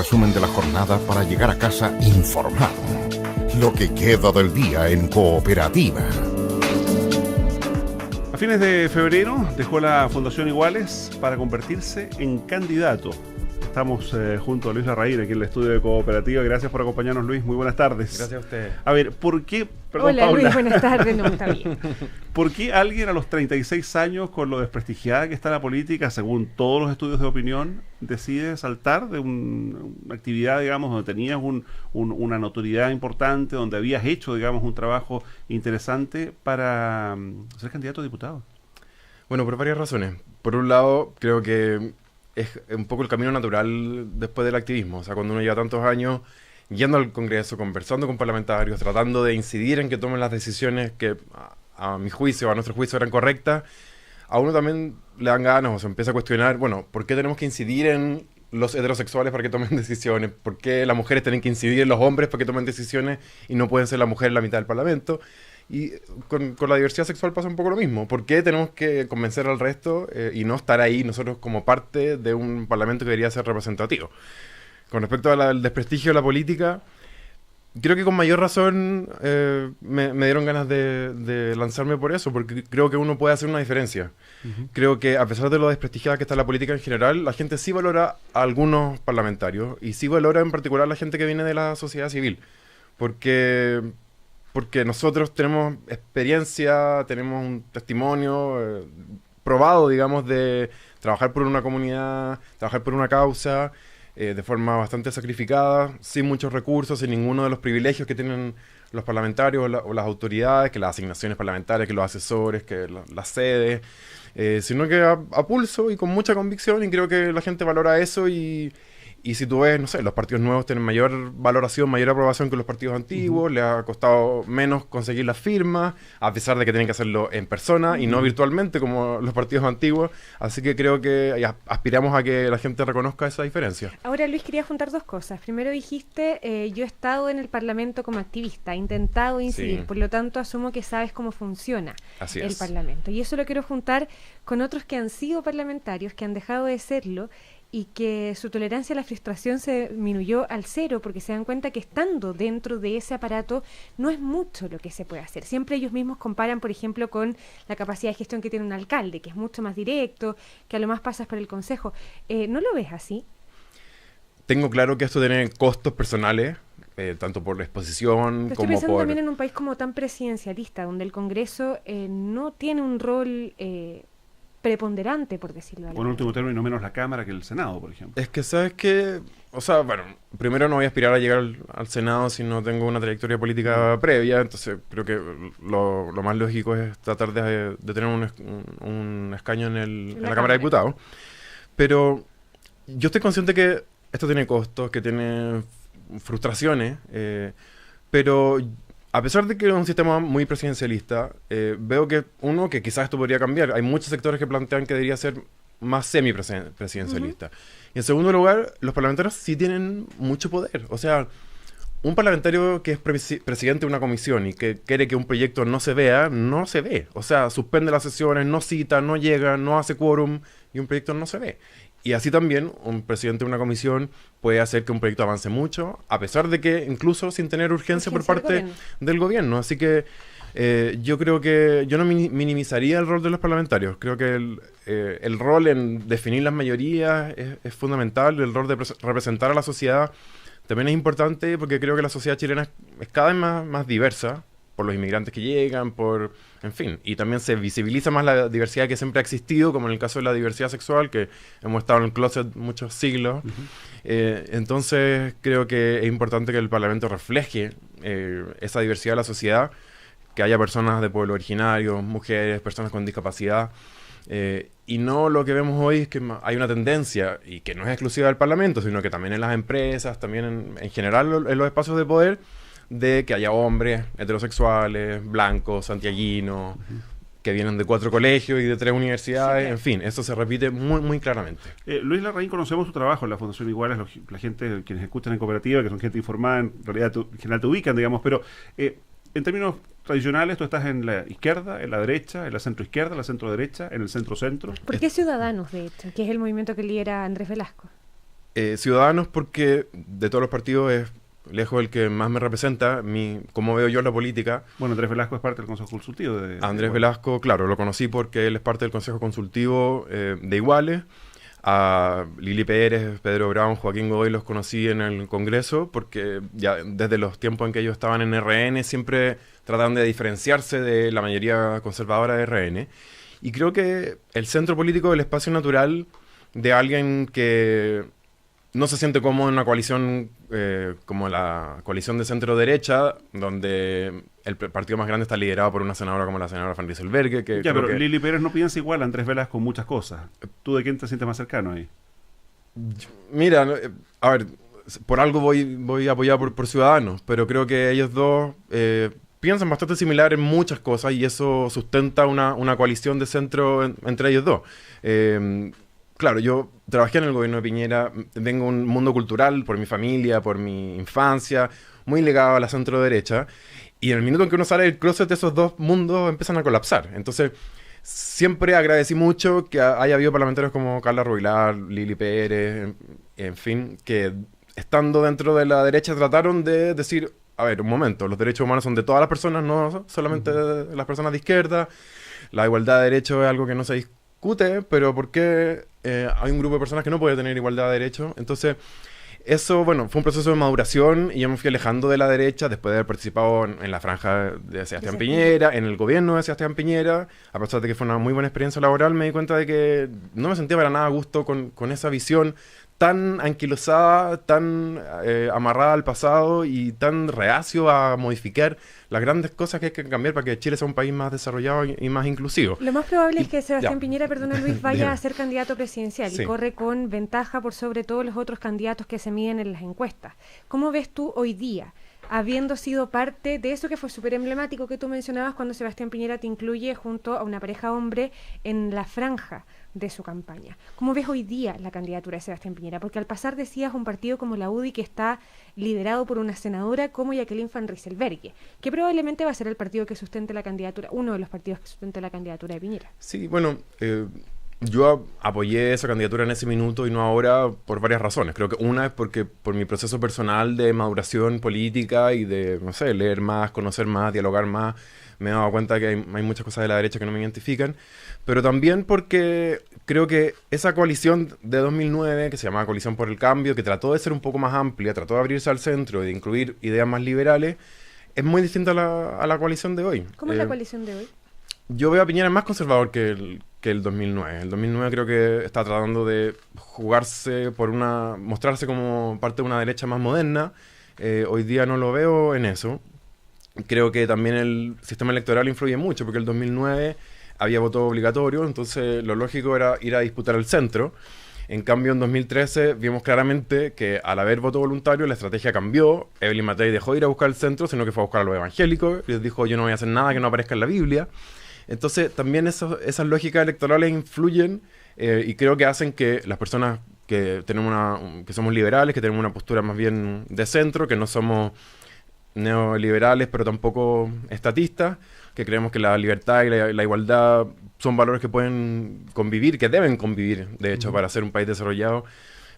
resumen de la jornada para llegar a casa informado. Lo que queda del día en Cooperativa. A fines de febrero dejó la Fundación Iguales para convertirse en candidato. Estamos junto a Luis Larraín aquí en el estudio de Cooperativa. Gracias por acompañarnos, Luis. Muy buenas tardes. Gracias a usted. A ver, ¿por qué? Perdón, hola, Paula. Luis, buenas tardes. No, está bien. ¿Por qué alguien a los 36 años, con lo desprestigiada que está la política, según todos los estudios de opinión, decide saltar de una actividad, digamos, donde tenías una notoriedad importante, donde habías hecho, digamos, un trabajo interesante para ser candidato a diputado? Bueno, por varias razones. Por un lado, creo que es un poco el camino natural después del activismo. O sea, cuando uno lleva tantos años yendo al Congreso, conversando con parlamentarios, tratando de incidir en que tomen las decisiones que a mi juicio, a nuestro juicio eran correctas, a uno también le dan ganas o se empieza a cuestionar, bueno, ¿por qué tenemos que incidir en los heterosexuales para que tomen decisiones? ¿Por qué las mujeres tienen que incidir en los hombres para que tomen decisiones y no pueden ser las mujeres la mitad del Parlamento? Y con la diversidad sexual pasa un poco lo mismo. ¿Por qué tenemos que convencer al resto y no estar ahí nosotros como parte de un parlamento que debería ser representativo? Con respecto al desprestigio de la política, creo que con mayor razón me dieron ganas de lanzarme por eso, porque creo que uno puede hacer una diferencia. Creo que a pesar de lo desprestigiada que está la política en general, la gente sí valora a algunos parlamentarios y sí valora en particular a la gente que viene de la sociedad civil. Porque nosotros tenemos experiencia, tenemos un testimonio probado, digamos, de trabajar por una comunidad, trabajar por una causa, de forma bastante sacrificada, sin muchos recursos, sin ninguno de los privilegios que tienen los parlamentarios o las autoridades, que las asignaciones parlamentarias, que los asesores, que las sedes, sino que a pulso y con mucha convicción, y creo que la gente valora eso. Y si tú ves, no sé, los partidos nuevos tienen mayor valoración, mayor aprobación que los partidos antiguos, les ha costado menos conseguir las firmas, a pesar de que tienen que hacerlo en persona y no virtualmente como los partidos antiguos. Así que creo que aspiramos a que la gente reconozca esa diferencia. Ahora, Luis, quería juntar dos cosas. Primero dijiste, yo he estado en el Parlamento como activista, he intentado incidir, Sí. Por lo tanto asumo que sabes cómo funciona el Parlamento. Y eso lo quiero juntar con otros que han sido parlamentarios, que han dejado de serlo, y que su tolerancia a la frustración se disminuyó al cero porque se dan cuenta que estando dentro de ese aparato no es mucho lo que se puede hacer. Siempre ellos mismos comparan, por ejemplo, con la capacidad de gestión que tiene un alcalde, que es mucho más directo, que a lo más pasas por el consejo. ¿No lo ves así? Tengo claro que esto tiene costos personales, tanto por la exposición Pero como estoy pensando por... también en un país como tan presidencialista, donde el Congreso no tiene un rol preponderante, por decirlo de O en alguna último término, no menos la Cámara que el Senado, por ejemplo. Es que, ¿sabes qué? O sea, bueno, primero no voy a aspirar a llegar al Senado si no tengo una trayectoria política previa, entonces creo que lo más lógico es tratar de tener un escaño en la Cámara de Diputados. Pero yo estoy consciente que esto tiene costos, que tiene frustraciones, pero a pesar de que es un sistema muy presidencialista, veo que quizás esto podría cambiar. Hay muchos sectores que plantean que debería ser más semi-presidencialista. Y en segundo lugar, los parlamentarios sí tienen mucho poder. O sea, un parlamentario que es presidente de una comisión y que quiere que un proyecto no se vea, no se ve. O sea, suspende las sesiones, no cita, no llega, no hace quórum y un proyecto no se ve. Y así también un presidente de una comisión puede hacer que un proyecto avance mucho, a pesar de que incluso sin tener urgencia por parte del gobierno. Así que yo creo que yo no minimizaría el rol de los parlamentarios. Creo que el rol en definir las mayorías es fundamental. El rol de representar a la sociedad también es importante, porque creo que la sociedad chilena es cada vez más diversa, por los inmigrantes que llegan, en fin, y también se visibiliza más la diversidad que siempre ha existido, como en el caso de la diversidad sexual, que hemos estado en el closet muchos siglos. Entonces creo que es importante que el Parlamento refleje esa diversidad de la sociedad, que haya personas de pueblo originario, mujeres, personas con discapacidad, y no lo que vemos hoy es que hay una tendencia, y que no es exclusiva del Parlamento, sino que también en las empresas, también en general en los espacios de poder, de que haya hombres heterosexuales, blancos, santiaguinos, que vienen de 4 colegios y de 3 universidades, en fin, eso se repite muy claramente. Luis Larraín, conocemos su trabajo en la Fundación Iguales, la gente, quienes escuchan en Cooperativa, que son gente informada, en realidad en general te ubican, digamos, pero en términos tradicionales tú estás en la izquierda, en la derecha, en la centroizquierda, en la centro-derecha, en el centro-centro. ¿Por qué Ciudadanos, de hecho, que es el movimiento que lidera Andrés Velasco? Ciudadanos porque de todos los partidos es lejos el que más me representa, cómo veo yo la política. Bueno, Andrés Velasco es parte del Consejo Consultivo. Andrés Velasco, claro, lo conocí porque él es parte del Consejo Consultivo de Iguales. A Lili Pérez, Pedro Brown, Joaquín Godoy los conocí en el Congreso porque ya desde los tiempos en que ellos estaban en RN siempre trataban de diferenciarse de la mayoría conservadora de RN. Y creo que el centro político es el espacio natural de alguien que no se siente cómodo en una coalición como la coalición de centro-derecha, donde el partido más grande está liderado por una senadora como la senadora Van Rieselberghe. Pero Lili Pérez no piensa igual a Andrés Velasco con muchas cosas. ¿Tú de quién te sientes más cercano ahí? Mira, a ver, por algo voy apoyado por Ciudadanos, pero creo que ellos dos piensan bastante similar en muchas cosas y eso sustenta una coalición de centro entre ellos dos. Claro, yo trabajé en el gobierno de Piñera, vengo de un mundo cultural por mi familia, por mi infancia, muy ligado a la centro-derecha, y en el minuto en que uno sale del closet, esos dos mundos empiezan a colapsar. Entonces, siempre agradecí mucho que haya habido parlamentarios como Carla Rubilar, Lili Pérez, en fin, que estando dentro de la derecha trataron de decir, a ver, un momento, los derechos humanos son de todas las personas, no solamente de las personas de izquierda, la igualdad de derechos es algo que no se discute, pero ¿por qué hay un grupo de personas que no puede tener igualdad de derechos? Entonces, eso, bueno, fue un proceso de maduración y yo me fui alejando de la derecha después de haber participado en la franja de Sebastián Piñera, en el gobierno de Sebastián Piñera. A pesar de que fue una muy buena experiencia laboral, me di cuenta de que no me sentía para nada a gusto con esa visión tan anquilosada, tan amarrada al pasado y tan reacio a modificar las grandes cosas que hay que cambiar para que Chile sea un país más desarrollado y más inclusivo. Lo más probable es que Sebastián Piñera, perdona Luis, vaya a ser candidato presidencial y corre con ventaja por sobre todos los otros candidatos que se miden en las encuestas. ¿Cómo ves tú hoy día, habiendo sido parte de eso que fue súper emblemático que tú mencionabas cuando Sebastián Piñera te incluye junto a una pareja hombre en la franja de su campaña? ¿Cómo ves hoy día la candidatura de Sebastián Piñera? Porque al pasar decías un partido como la UDI que está liderado por una senadora como Jacqueline Van Rieselberghe, que probablemente va a ser el partido que sustente la candidatura, uno de los partidos que sustente la candidatura de Piñera. Sí, bueno, yo apoyé esa candidatura en ese minuto y no ahora por varias razones. Creo que una es porque por mi proceso personal de maduración política y de, no sé, leer más, conocer más, dialogar más, me he dado cuenta que hay muchas cosas de la derecha que no me identifican, pero también porque creo que esa coalición de 2009, que se llamaba Coalición por el Cambio, que trató de ser un poco más amplia, trató de abrirse al centro y de incluir ideas más liberales, es muy distinta a la coalición de hoy. ¿Cómo es la coalición de hoy? Yo veo a Piñera más conservador que el 2009. El 2009 creo que está tratando de mostrarse como parte de una derecha más moderna. Hoy día no lo veo en eso. Creo que también el sistema electoral influye mucho, porque el 2009 había voto obligatorio, entonces lo lógico era ir a disputar el centro. En cambio, en 2013 vimos claramente que al haber voto voluntario, la estrategia cambió. Evelyn Matei dejó de ir a buscar el centro, sino que fue a buscar a los evangélicos. Les dijo, yo no voy a hacer nada que no aparezca en la Biblia. Entonces, también esas lógicas electorales influyen y creo que hacen que las personas que que somos liberales, que tenemos una postura más bien de centro, que no somos neoliberales, pero tampoco estatistas, que creemos que la libertad y la igualdad son valores que pueden convivir, que deben convivir, de hecho, para ser un país desarrollado.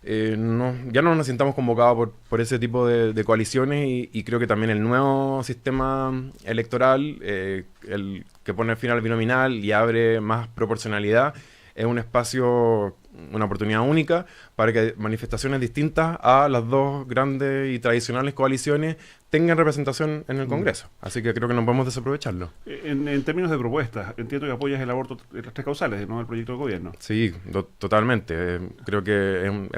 Ya no nos sintamos convocados por ese tipo de coaliciones y creo que también el nuevo sistema electoral, el que pone fin al binominal y abre más proporcionalidad, es un espacio, una oportunidad única para que manifestaciones distintas a las dos grandes y tradicionales coaliciones tengan representación en el Congreso. Así que creo que no podemos desaprovecharlo. En términos de propuestas, entiendo que apoyas el aborto en las tres causales, ¿no? El proyecto de gobierno. Sí, totalmente. Creo que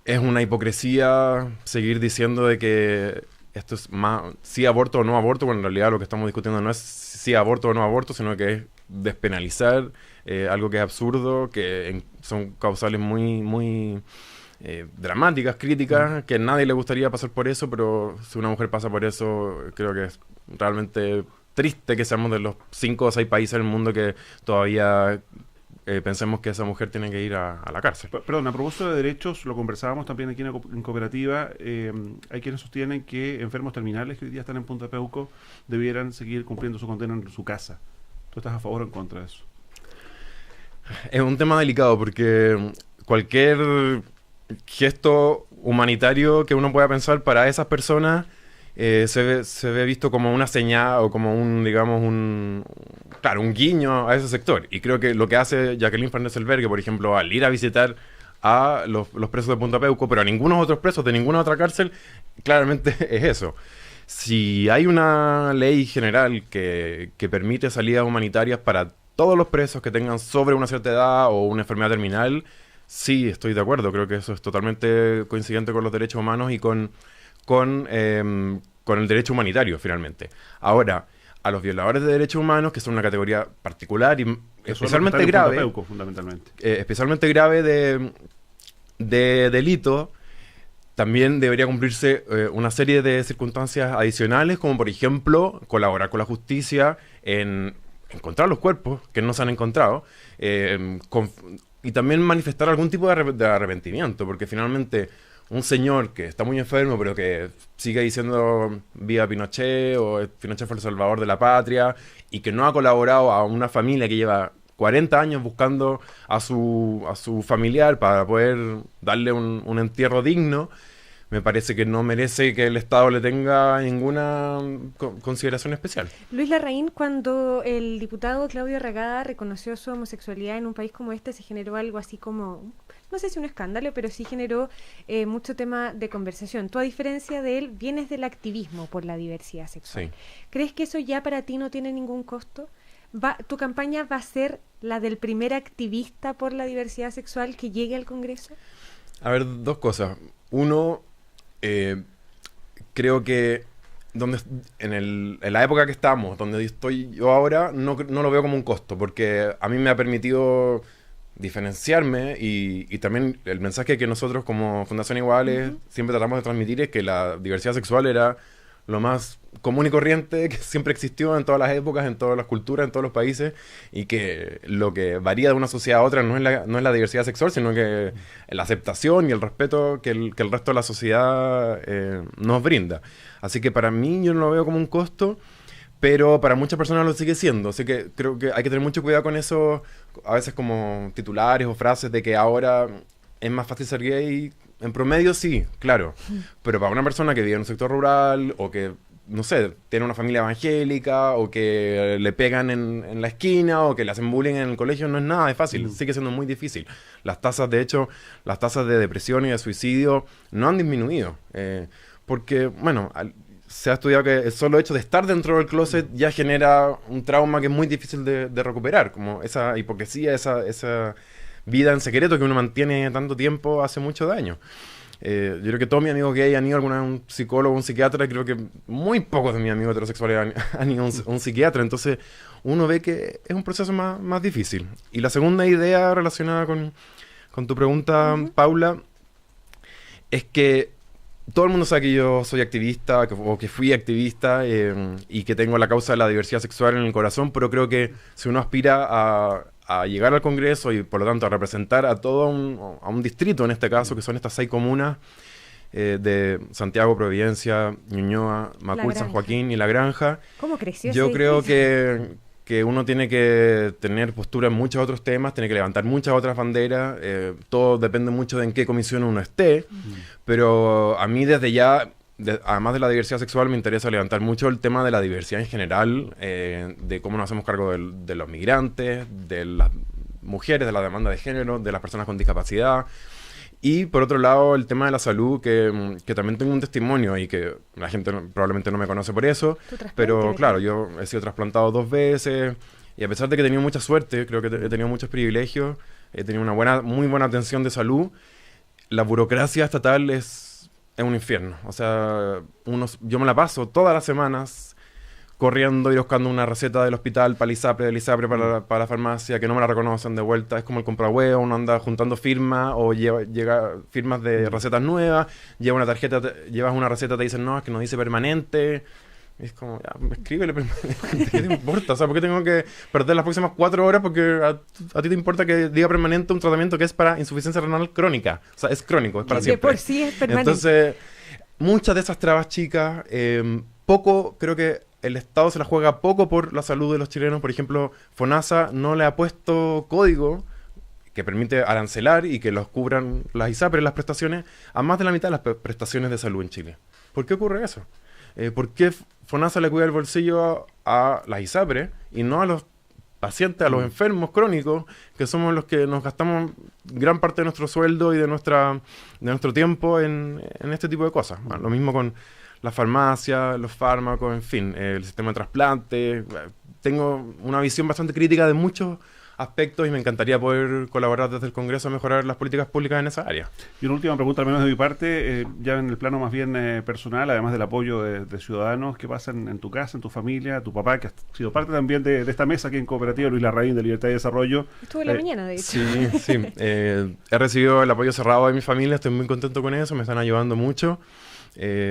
es una hipocresía seguir diciendo de que esto es más sí aborto o no aborto, cuando en realidad lo que estamos discutiendo no es si aborto o no aborto, sino que es despenalizar algo que es absurdo, que son causales muy dramáticas, críticas, que a nadie le gustaría pasar por eso, pero si una mujer pasa por eso, creo que es realmente triste que seamos de los 5 o 6 países del mundo que todavía pensemos que esa mujer tiene que ir a la cárcel. Perdón, a propósito de derechos, lo conversábamos también aquí en Cooperativa, hay quienes sostienen que enfermos terminales que hoy día están en Punta Peuco debieran seguir cumpliendo su condena en su casa. ¿Tú estás a favor o en contra de eso? Es un tema delicado porque cualquier gesto humanitario que uno pueda pensar para esas personas se ve visto como una señal o como un, digamos, un guiño a ese sector. Y creo que lo que hace Jacqueline Van Rysselberghe, por ejemplo, al ir a visitar a los presos de Punta Peuco, pero a ningunos otros presos de ninguna otra cárcel, claramente es eso. Si hay una ley general que permite salidas humanitarias para todos los presos que tengan sobre una cierta edad o una enfermedad terminal, sí, estoy de acuerdo. Creo que eso es totalmente coincidente con los derechos humanos y con el derecho humanitario, finalmente. Ahora, a los violadores de derechos humanos, que son una categoría particular y especialmente grave, Peuco, fundamentalmente. Especialmente grave de delito, también debería cumplirse una serie de circunstancias adicionales, como por ejemplo colaborar con la justicia en encontrar los cuerpos que no se han encontrado, y también manifestar algún tipo de arrepentimiento, porque finalmente un señor que está muy enfermo, pero que sigue diciendo viva Pinochet, o Pinochet fue el salvador de la patria, y que no ha colaborado a una familia que lleva 40 años buscando a su familiar para poder darle un entierro digno, me parece que no merece que el Estado le tenga ninguna consideración especial. Luis Larraín, cuando el diputado Claudio Ragada reconoció su homosexualidad en un país como este, se generó algo así como, no sé si un escándalo, pero sí generó mucho tema de conversación. Tú, a diferencia de él, vienes del activismo por la diversidad sexual. Sí. ¿Crees que eso ya para ti no tiene ningún costo? ¿Tu campaña va a ser la del primer activista por la diversidad sexual que llegue al Congreso? A ver, dos cosas. Uno, creo que en la época que estamos, donde estoy yo ahora, no lo veo como un costo, porque a mí me ha permitido diferenciarme y también el mensaje que nosotros como Fundación Iguales siempre tratamos de transmitir es que la diversidad sexual era lo más común y corriente que siempre existió en todas las épocas, en todas las culturas, en todos los países, y que lo que varía de una sociedad a otra no es la diversidad sexual, sino que la aceptación y el respeto que el resto de la sociedad nos brinda. Así que para mí yo no lo veo como un costo, pero para muchas personas lo sigue siendo. Así que creo que hay que tener mucho cuidado con eso, a veces como titulares o frases de que ahora es más fácil ser gay. En promedio sí, claro, pero para una persona que vive en un sector rural o que, no sé, tiene una familia evangélica o que le pegan en la esquina o que le hacen bullying en el colegio, no es nada de fácil, sigue siendo muy difícil. Las tasas de depresión y de suicidio no han disminuido, porque, bueno, se ha estudiado que el solo hecho de estar dentro del closet ya genera un trauma que es muy difícil de recuperar, como esa hipocresía, esa vida en secreto que uno mantiene tanto tiempo hace mucho daño. Yo creo que todos mis amigos gay han ido alguna vez a un psicólogo o un psiquiatra, y creo que muy pocos de mis amigos heterosexuales han ido a un psiquiatra, entonces uno ve que es un proceso más difícil. Y la segunda idea relacionada con tu pregunta, Paula, es que todo el mundo sabe que yo soy activista, o que fui activista, y que tengo la causa de la diversidad sexual en el corazón, pero creo que si uno aspira a llegar al Congreso y por lo tanto a representar a todo un distrito, en este caso, que son estas 6 comunas de Santiago, Providencia, Ñuñoa, Macul, San Joaquín y La Granja. ¿Cómo creció? Yo creo que uno tiene que tener postura en muchos otros temas, tiene que levantar muchas otras banderas, todo depende mucho de en qué comisión uno esté, pero a mí desde ya, además de la diversidad sexual, me interesa levantar mucho el tema de la diversidad en general, de cómo nos hacemos cargo de los migrantes, de las mujeres, de la demanda de género, de las personas con discapacidad. Y por otro lado, el tema de la salud, que también tengo un testimonio y que la gente probablemente no me conoce por eso, pero claro, yo he sido trasplantado 2 veces y a pesar de que he tenido mucha suerte, creo que he tenido muchos privilegios, he tenido muy buena atención de salud, la burocracia estatal es un infierno. O sea, yo me la paso todas las semanas corriendo y buscando una receta del hospital para el ISAPRE para la farmacia, que no me la reconocen de vuelta. Es como el comprahuevo, uno anda juntando firmas o llega firmas de recetas nuevas, llevas una receta, te dicen, no, es que no dice permanente. Y es como, ya, escríbele permanente, ¿qué te importa? O sea, ¿por qué tengo que perder las próximas 4 horas? Porque a ti te importa que diga permanente un tratamiento que es para insuficiencia renal crónica. O sea, es crónico, es para siempre. De por sí es permanente. Entonces, muchas de esas trabas chicas, creo que el Estado se la juega poco por la salud de los chilenos. Por ejemplo, FONASA no le ha puesto código que permite arancelar y que los cubran las ISAPRES, las prestaciones, a más de la mitad de las prestaciones de salud en Chile. ¿Por qué ocurre eso? ¿Por qué FONASA le cuida el bolsillo a las ISAPRES y no a los pacientes, a los enfermos crónicos, que somos los que nos gastamos gran parte de nuestro sueldo y de nuestro tiempo en este tipo de cosas? Bueno, lo mismo con la farmacia, los fármacos, en fin, el sistema de trasplante. Tengo una visión bastante crítica de muchos aspectos y me encantaría poder colaborar desde el Congreso a mejorar las políticas públicas en esa área. Y una última pregunta, al menos de mi parte, ya en el plano más bien personal, además del apoyo de ciudadanos, ¿qué pasa en tu casa, en tu familia, tu papá, que ha sido parte también de esta mesa aquí en Cooperativa Luis Larraín de Libertad y Desarrollo? Estuve en la mañana, de hecho. Sí. He recibido el apoyo cerrado de mi familia, estoy muy contento con eso, me están ayudando mucho.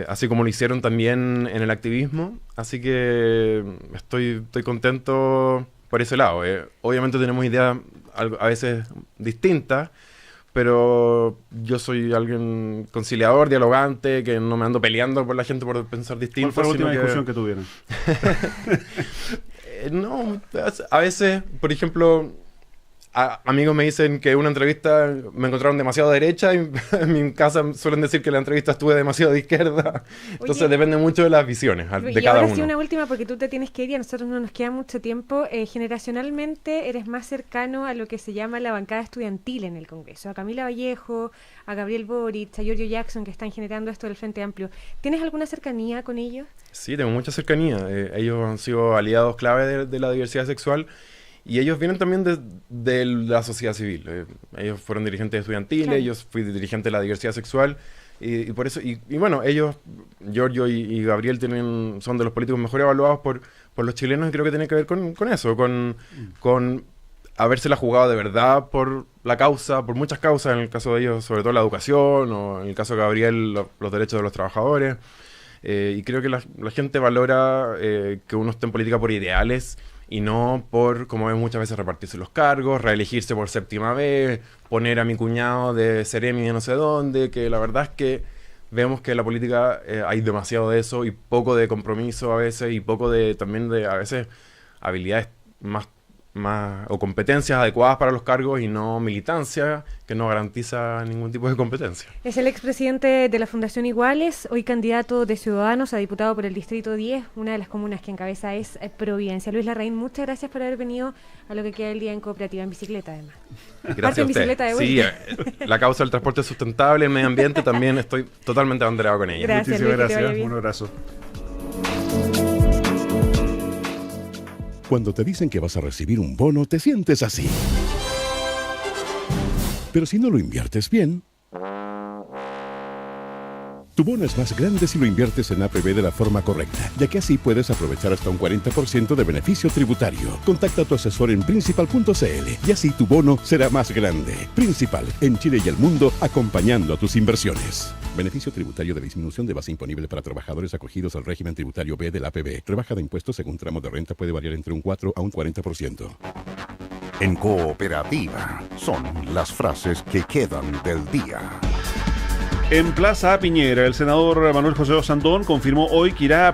Así como lo hicieron también en el activismo, así que estoy contento por ese lado. Obviamente tenemos ideas a veces distintas, pero yo soy alguien conciliador, dialogante, que no me ando peleando por la gente por pensar distinto. ¿Cuál fue la última discusión que tuvieron? No, a veces, por ejemplo, amigos me dicen que una entrevista me encontraron demasiado derecha y en mi casa suelen decir que la entrevista estuve demasiado de izquierda. Entonces, oye, depende mucho de las visiones de cada uno. Sí, una última, porque tú te tienes que ir y a nosotros no nos queda mucho tiempo. Generacionalmente eres más cercano a lo que se llama la bancada estudiantil en el Congreso, a Camila Vallejo, a Gabriel Boric, a Giorgio Jackson, que están generando esto del Frente Amplio. ¿Tienes alguna cercanía con ellos? Sí, tengo mucha cercanía. Ellos han sido aliados clave de la diversidad sexual. Y ellos vienen también de la sociedad civil. Ellos fueron dirigentes estudiantiles, claro. Yo fui dirigente de la diversidad sexual. Y por eso, y bueno, ellos, Giorgio y Gabriel, son de los políticos mejor evaluados por los chilenos, y creo que tiene que ver con eso, con habérsela jugado de verdad por la causa, por muchas causas, en el caso de ellos, sobre todo la educación, o en el caso de Gabriel, los derechos de los trabajadores. Y creo que la gente valora que uno esté en política por ideales, y no por, como ven muchas veces, repartirse los cargos, reelegirse por 7ª vez, poner a mi cuñado de seremi de no sé dónde, que la verdad es que vemos que en la política hay demasiado de eso y poco de compromiso a veces, y poco también de a veces habilidades más o competencias adecuadas para los cargos, y no militancia que no garantiza ningún tipo de competencia. Es el expresidente de la Fundación Iguales, hoy candidato de Ciudadanos a diputado por el Distrito 10, una de las comunas que encabeza es Providencia. Luis Larraín, muchas gracias por haber venido a lo que queda el día en Cooperativa, en bicicleta además. Gracias a usted. Bicicleta de vuelta. Sí, la causa del transporte sustentable, el medio ambiente, también estoy totalmente abanderado con ella. Gracias, muchísimas gracias. Un abrazo. Cuando te dicen que vas a recibir un bono, te sientes así. Pero si no lo inviertes bien, tu bono es más grande si lo inviertes en APB de la forma correcta, ya que así puedes aprovechar hasta un 40% de beneficio tributario. Contacta a tu asesor en Principal.cl y así tu bono será más grande. Principal, en Chile y el mundo, acompañando a tus inversiones. Beneficio tributario de disminución de base imponible para trabajadores acogidos al régimen tributario B del APB. Rebaja de impuestos según tramo de renta puede variar entre un 4 a un 40%. En Cooperativa son las frases que quedan del día. En Plaza Piñera, el senador Manuel José Osandón confirmó hoy que irá a